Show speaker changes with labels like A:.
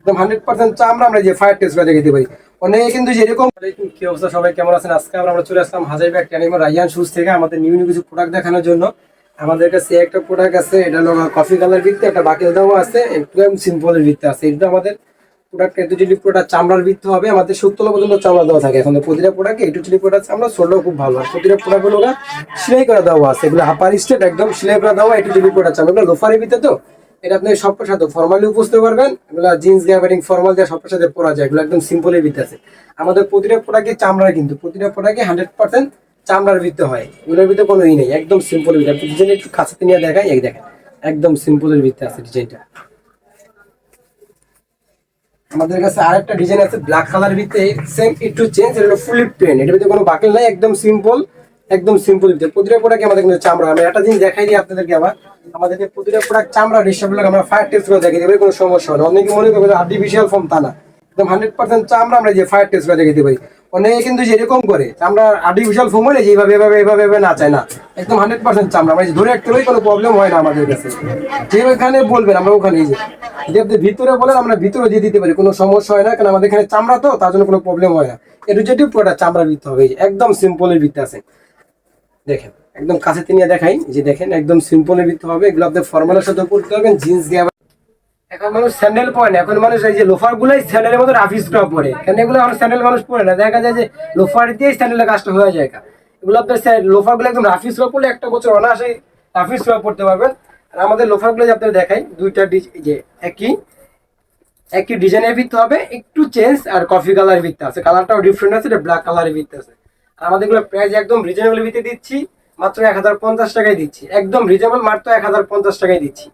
A: একদম 100% চামড়া আমরা যে ফায়ার টেস্ট করে দেখাতে পারি। অনেকে কিন্তু যেরকম কি অবস্থা, সবাই কেমন আছেন? আজকে আমরা চলে আসলাম হাজারীবাগ ট্যানিমো রাইয়ান শুজ থেকে আমাদের নিউ নিউ কিছু প্রোডাক্ট দেখানোর জন্য। আমাদের কাছে একটা প্রোডাক্ট আছে, এটা হলো কফি কালার ভিত্তি, একটা বাকিল দাও আছে, একদম সিম্পলের ভিত্তি আছে। এটা আমাদের প্রোডাক্ট যদি প্রোডাক্ট চামড়ার ভিত্তি হবে, আমাদের 70 পর্যন্ত চামড়া দেওয়া থাকে। এখন প্রতিটা প্রোডাক্ট এই যদি প্রোডাক্ট আমরা ছোটও খুব ভালো, আর প্রতিটা প্রোডাক্ট গুলো সেলাই করা দেওয়া আছে, এগুলো হাপার স্টেট একদম সেলাই করা দেওয়া। এটা যদি প্রোডাক্ট চামড়া লোফারের ভিত্তি, তো এটা আপনি সবার সাথে ফর্মালি উপস্থিত পারবেন। এগুলো জিন্স গ্যাবারিং ফর্মাল দিয়ে সবার সাথে পরা যায়, এগুলো একদম সিম্পলের ভিত্তি আছে। আমাদের প্রতিটা প্রোডাক্টে চামড়া, কিন্তু প্রতিটা প্রোডাক্টে 100% চামড়ার ভিত্তি হয়, এগুলোর ভিতরে কোনো ই নেই, একদম সিম্পলের ভিত্তি। ডিজাইন একটু কাছে নিয়ে দেখাই, এই দেখেন একদম সিম্পলের ভিত্তি আছে ডিজাইনটা। আমাদের কাছে আরেকটা ডিজাইন আছে ব্ল্যাক কালার ভিতরে, সেম একটু চেঞ্জ, এটা হলো ফুলি প্লেন, এটার ভিতরে কোনো বাকেল নাই, একদম সিম্পল, একদম সিম্পল ভিতরে। প্রতিটা প্রোডাক্ট আমাদের কিন্তু চামড়া। আমি একটা জিনিস দেখাই দিই আপনাদেরকে আবার, আমাদেরকে প্রতিটা প্রোডাক্ট চামড়া ডিস্টার্বগুলো আমরা ফায়ার টেস্ট করে দেখাই দেবো, কোনো সমস্যা হয় না। অনেকে মনে করবে আর্টিফিশিয়াল ফর্ম, তা না, একদম 100% চামড়া আমরা যে ফায়ার টেস্ট করে দেখাতে পারি। অনেকে কিন্তু যেরকম করে চামড়া আর্টিফিশিয়াল ফর্ম হলে যেভাবে এভাবে এভাবে এভাবে না চায় না, একদম 100% চামড়া আমরা ধরে রাখতে পারি, কোনো প্রবলেম হয় না আমাদের কাছে। যেখানে বলবেন আমরা ওখানে, যদি আপনি ভিতরে বলেন আমরা ভিতরে দিয়ে দিতে পারি, কোনো সমস্যা হয় না, কারণ আমাদের এখানে চামড়া, তো তার জন্য কোনো প্রবলেম হয় না। এটা যদি পুরোটা চামড়ার ভিত্তি হবে, একদম সিম্পলের ভিত্তি আছে। দেখেন একদম কাছে নিয়ে দেখাই, যে দেখেন একদম সিম্পলের ভিত্তি হবে। এগুলো আপনি ফর্মালের সাথে পড়তে পারবেন, জিন্স দিয়ে। এখন মানুষ স্যান্ডেল পরে না, এখন মানুষ এই যে লোফার গুলাই স্যান্ডেলের মতো রাফি স্ক্রাব পরে, কারণ এগুলো এখন স্যান্ডেল মানুষ পরে না, দেখা যায় যে লোফার দিয়ে স্যান্ডেলের কাজটা হয়ে যায়। এগুলো আপনার লোফার গুলো একদম রাফি স্ক্রাব পরলে একটা বছর অনায়াসে রাফি স্ক্রাব পড়তে পারবেন। আর আমাদের লোফার গুলো আপনাদের দেখাই, দুইটা যে একই একই ডিজাইনের ভিত্তি হবে, একটু চেঞ্জ, আর কফি কালার ভিত্তি আছে, কালারটাও ডিফারেন্ট আছে, এটা ব্ল্যাক কালারের ভিত্তি আছে। আর আমাদের গুলো প্রাইস একদম রিজনেবল ভিত্তি দিচ্ছি, মাত্র 1050 টাকায় দিচ্ছি, একদম রিজনেবল, মাত্র 1050 টাকায় দিচ্ছি।